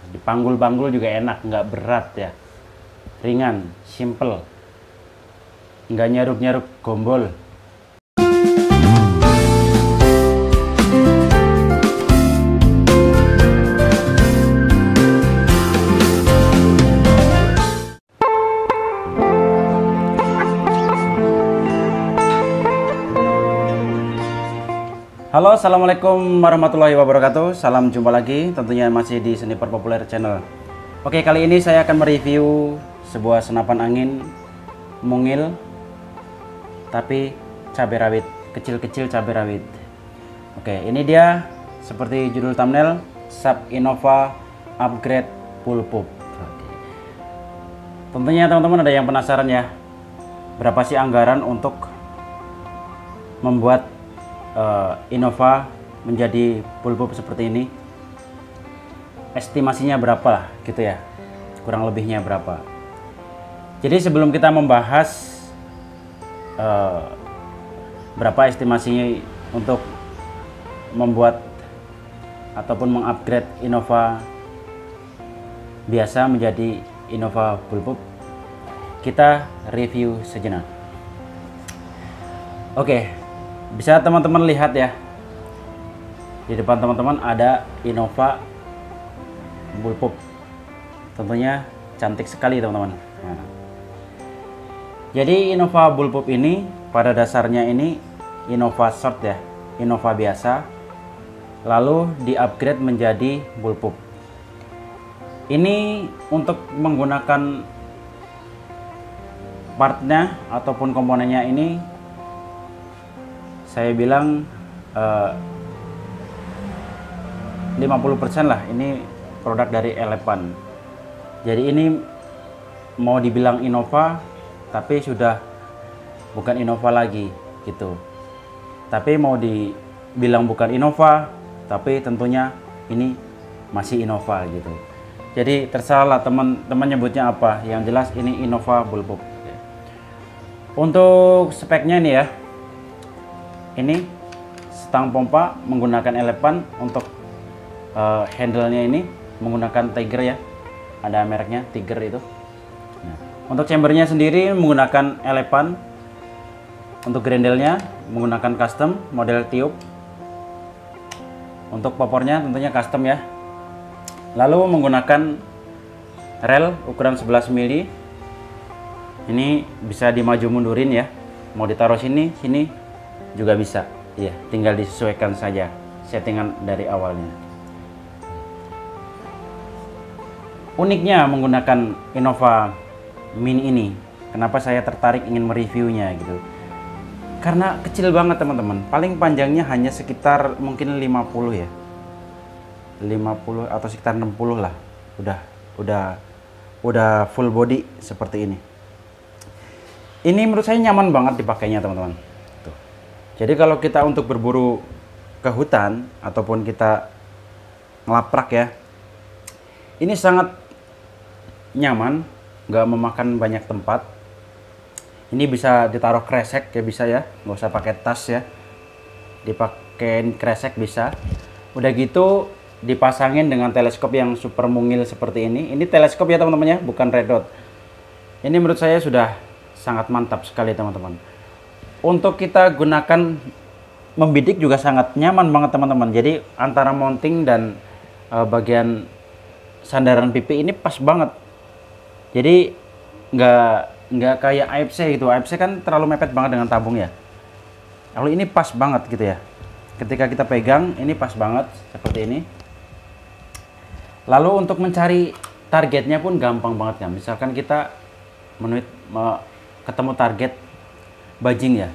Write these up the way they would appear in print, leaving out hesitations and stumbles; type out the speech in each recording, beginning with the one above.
dipanggul-panggul juga enak, nggak berat ya, ringan, simple, nggak nyaruk-nyaruk gombol. Halo, assalamualaikum warahmatullahi wabarakatuh. Salam jumpa lagi, tentunya masih di Sniper Populer Channel. Oke, kali ini saya akan mereview sebuah senapan angin mungil tapi cabai rawit, kecil-kecil cabai rawit. Oke, ini dia seperti judul thumbnail, Sub Innova Upgrade Bullpup. Tentunya teman-teman ada yang penasaran ya, berapa sih anggaran untuk membuat Innova menjadi bullpup seperti ini? Estimasinya berapa lah gitu ya, kurang lebihnya berapa. Jadi sebelum kita membahas berapa estimasinya untuk membuat ataupun mengupgrade Innova biasa menjadi Innova bullpup, kita review sejenak. Oke, bisa teman-teman lihat ya, di depan teman-teman ada Innova bullpup. Tentunya cantik sekali teman-teman. Nah, jadi Innova bullpup ini pada dasarnya ini Innova short ya, Innova biasa, lalu di-upgrade menjadi bullpup. Ini untuk menggunakan partnya ataupun komponennya ini saya bilang 50% lah ini produk dari Elepan. Jadi ini mau dibilang Innova tapi sudah bukan Innova lagi gitu. Tapi mau dibilang bukan Innova tapi tentunya ini masih Innova gitu. Jadi terserah lah teman-teman nyebutnya apa, yang jelas ini Innova bullpup. Untuk speknya nih ya, ini stang pompa menggunakan Elepan. Untuk handle-nya ini menggunakan Tiger ya, ada mereknya Tiger itu. Nah, untuk chambernya sendiri menggunakan Elepan. Untuk grendelnya menggunakan custom model tube. Untuk popornya tentunya custom ya. Lalu menggunakan rel ukuran 11 mili. Ini bisa dimaju mundurin ya, mau ditaruh sini juga bisa, ya tinggal disesuaikan saja settingan dari awalnya. Uniknya menggunakan Innova Mini ini, kenapa saya tertarik ingin mereviewnya gitu, karena kecil banget teman-teman, paling panjangnya hanya sekitar mungkin 50 ya, 50 atau sekitar 60 lah, udah full body seperti ini. Ini menurut saya nyaman banget dipakainya teman-teman. Jadi kalau kita untuk berburu ke hutan ataupun kita ngelaprak ya, ini sangat nyaman, nggak memakan banyak tempat. Ini bisa ditaruh kresek ya, bisa ya, nggak usah pakai tas ya, dipakein kresek bisa. Udah gitu dipasangin dengan teleskop yang super mungil seperti ini. Ini teleskop ya teman-teman ya, bukan red dot. Ini menurut saya sudah sangat mantap sekali teman-teman. Untuk kita gunakan membidik juga sangat nyaman banget teman-teman. Jadi antara mounting dan bagian sandaran pipi ini pas banget. Jadi nggak kayak AFC gitu. AFC kan terlalu mepet banget dengan tabung ya. Kalau ini pas banget gitu ya. Ketika kita pegang ini pas banget seperti ini. Lalu untuk mencari targetnya pun gampang banget ya. Misalkan kita ketemu target bajing ya,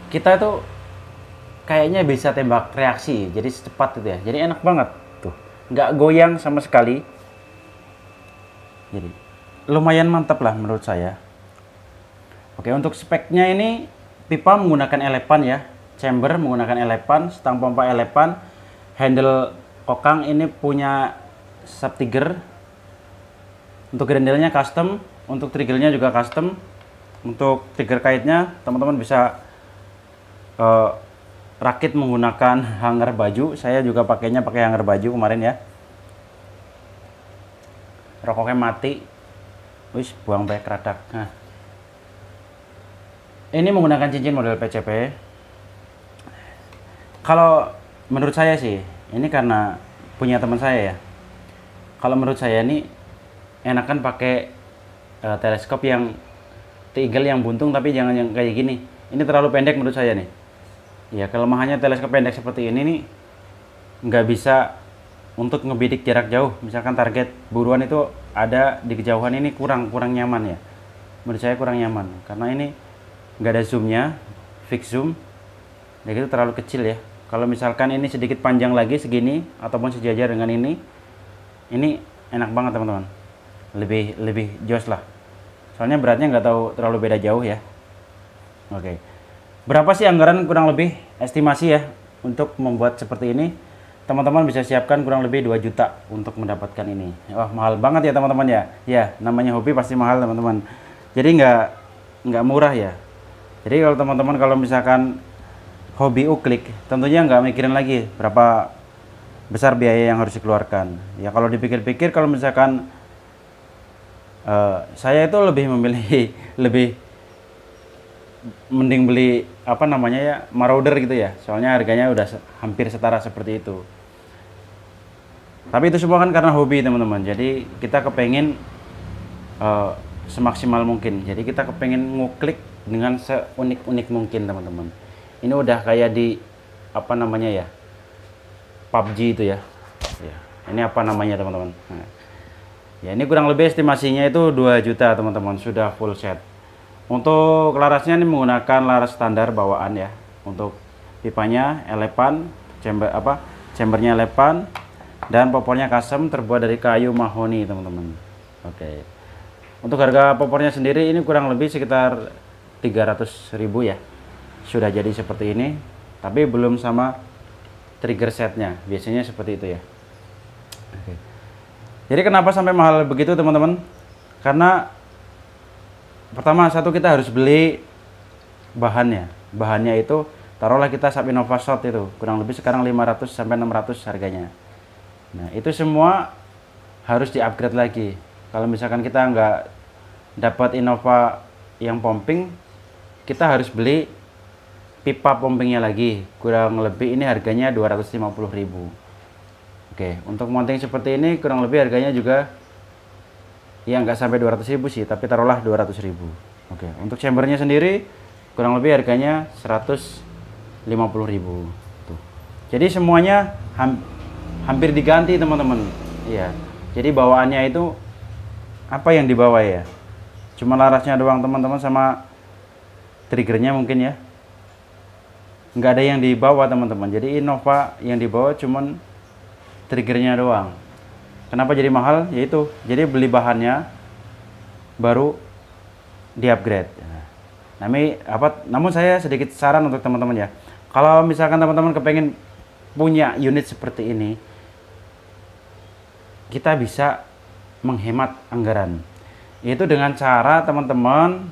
kita tuh kayaknya bisa tembak reaksi, jadi secepat gitu ya, jadi enak banget tuh, nggak goyang sama sekali, jadi lumayan mantap lah menurut saya. Oke, untuk speknya ini pipa menggunakan Elepan ya, chamber menggunakan Elepan, stang pompa Elepan, handle kokang ini punya Sub Tiger. Untuk grendelnya custom, untuk triggernya juga custom. Untuk trigger kaitnya teman-teman bisa rakit menggunakan hanger baju. Saya juga pakainya pakai hanger baju kemarin ya. rokoknya mati, wis buang bae keradak. Nah, ini menggunakan cincin model PCP. Kalau menurut saya sih, ini karena punya teman saya ya. Kalau menurut saya ini enakan pakai teleskop yang T-eagle yang buntung, tapi jangan yang kayak gini. Ini terlalu pendek menurut saya nih. Ya, kelemahannya teleskop pendek seperti ini nih, nggak bisa untuk ngebidik jarak jauh. Misalkan target buruan itu ada di kejauhan, ini kurang nyaman ya. Menurut saya kurang nyaman karena ini nggak ada zoomnya, fix zoom, dan itu terlalu kecil ya. Kalau misalkan ini sedikit panjang lagi segini ataupun sejajar dengan ini enak banget teman-teman. Lebih jos lah. Soalnya beratnya nggak tahu terlalu beda jauh ya. Oke. Berapa sih anggaran kurang lebih estimasi ya untuk membuat seperti ini? Teman-teman bisa siapkan kurang lebih 2 juta untuk mendapatkan ini. Wah, mahal banget ya teman-teman ya. Ya, namanya hobi pasti mahal teman-teman. Jadi nggak murah ya. Jadi kalau teman-teman kalau misalkan hobi uklik, tentunya nggak mikirin lagi berapa besar biaya yang harus dikeluarkan. Ya kalau dipikir-pikir, kalau misalkan saya itu lebih memilih lebih mending beli apa namanya ya, marauder gitu ya. Soalnya harganya udah hampir setara seperti itu. Tapi itu semua kan karena hobi teman-teman. Jadi kita kepengen semaksimal mungkin. Jadi kita kepengen nguklik dengan seunik-unik mungkin teman-teman. Ini udah kayak di apa namanya ya, PUBG itu ya. Ini apa namanya teman-teman. Nah, ya ini kurang lebih estimasinya itu 2 juta teman-teman, sudah full set. Untuk larasnya ini menggunakan laras standar bawaan ya. Untuk pipanya elepan, chambernya elepan, dan popornya custom terbuat dari kayu mahoni teman-teman. Oke. Untuk harga popornya sendiri ini kurang lebih sekitar 300.000 ya. Sudah jadi seperti ini, tapi belum sama trigger setnya. Biasanya seperti itu ya. Oke. Jadi kenapa sampai mahal begitu teman-teman? Karena pertama kita harus beli bahannya. Bahannya itu taruhlah kita SAP Innova Shot itu kurang lebih sekarang 500 sampai 600 harganya. Nah, itu semua harus di-upgrade lagi. Kalau misalkan kita nggak dapat Innova yang pumping, kita harus beli pipa pumpingnya lagi. Kurang lebih ini harganya 250.000. Oke, untuk mounting seperti ini kurang lebih harganya juga ya nggak sampai 200.000 sih, tapi taruhlah 200.000. Oke, untuk chambernya sendiri kurang lebih harganya 150.000. Tuh. Jadi semuanya hampir diganti teman-teman. Iya. Jadi bawaannya itu apa yang dibawa ya? Cuma larasnya doang teman-teman, sama triggernya mungkin ya. Nggak ada yang dibawa teman-teman. Jadi Innova yang dibawa cuman triggernya doang. Kenapa jadi mahal? Yaitu jadi beli bahannya baru di-upgrade. Namun saya sedikit saran untuk teman-teman ya. Kalau misalkan teman-teman kepengen punya unit seperti ini, kita bisa menghemat anggaran. Itu dengan cara teman-teman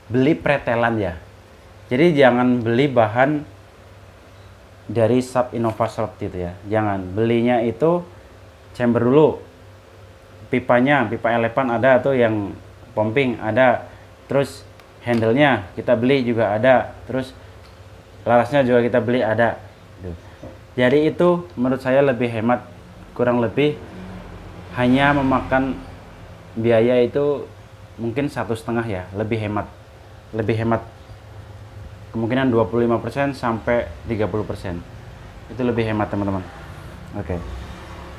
beli pretelan ya. Jadi jangan beli bahan dari SAP Innova Shop gitu ya. Jangan, belinya itu chamber dulu. Pipa elepan ada tuh yang pumping ada. Terus handle-nya kita beli juga ada. Terus larasnya juga kita beli ada. Jadi itu menurut saya lebih hemat, kurang lebih hanya memakan biaya itu mungkin 1,5 ya, lebih hemat kemungkinan 25% sampai 30%. Itu lebih hemat teman-teman. Oke.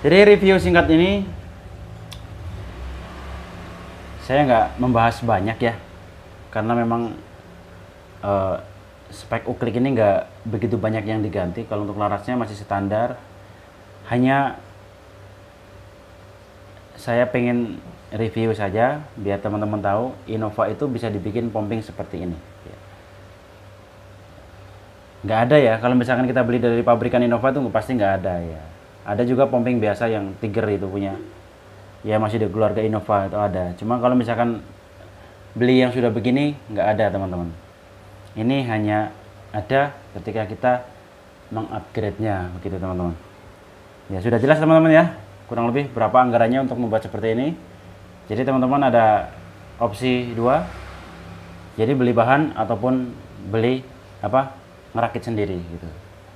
Jadi review singkat ini saya nggak membahas banyak ya, karena memang spek uklik ini nggak begitu banyak yang diganti. Kalau untuk larasnya masih standar. Hanya saya pengen review saja biar teman-teman tahu Innova itu bisa dibikin pumping seperti ini. Nggak ada ya, kalau misalkan kita beli dari pabrikan Innova itu pasti nggak ada ya. Ada juga pumping biasa yang Tiger itu punya. Ya masih di keluarga Innova itu ada. Cuma kalau misalkan beli yang sudah begini nggak ada teman-teman. Ini hanya ada ketika kita mengupgrade-nya begitu teman-teman. Ya sudah jelas teman-teman ya. kurang lebih berapa anggarannya untuk membuat seperti ini. Jadi teman-teman ada opsi dua, jadi beli bahan ataupun beli ngerakit sendiri gitu.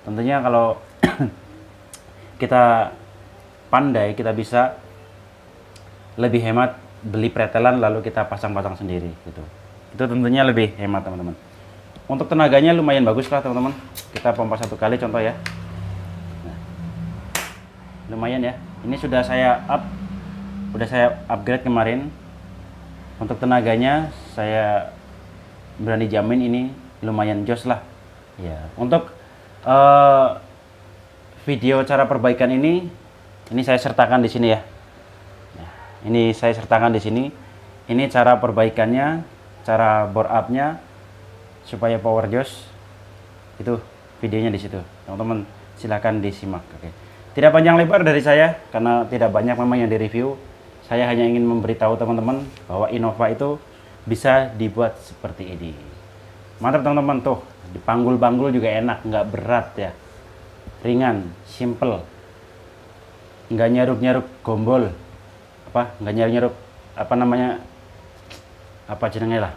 Tentunya kalau kita pandai, kita bisa lebih hemat beli pretelan lalu kita pasang-pasang sendiri gitu. Itu tentunya lebih hemat teman-teman. Untuk tenaganya lumayan bagus lah teman-teman. Kita pompa 1 kali contoh ya. Nah, lumayan ya. Ini sudah saya upgrade kemarin. Untuk tenaganya saya berani jamin ini lumayan jos lah. Ya, untuk video cara perbaikan ini saya sertakan di sini ya. Nah, ini saya sertakan di sini. Ini cara perbaikannya, cara bore up-nya supaya power jos. Itu videonya di situ. Teman-teman silahkan disimak. Oke. Tidak panjang lebar dari saya karena tidak banyak memang yang direview. Saya hanya ingin memberitahu teman-teman bahwa Innova itu bisa dibuat seperti ini. Mantap teman-teman, tuh dipanggul-panggul juga enak, nggak berat ya, ringan, simple, nggak nyaruk-nyaruk gombol, nggak nyaruk-nyaruk jenenge lah,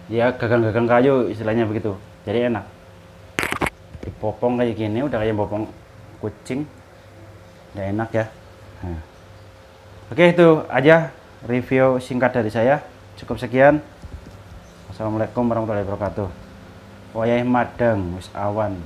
ya gagang-gagang kayu istilahnya begitu. Jadi enak, dipopong kayak gini udah kayak popong kucing, udah enak ya. Nah. Oke, itu aja review singkat dari saya. Cukup sekian. Assalamualaikum warahmatullahi wabarakatuh. Wayah madang wis awan.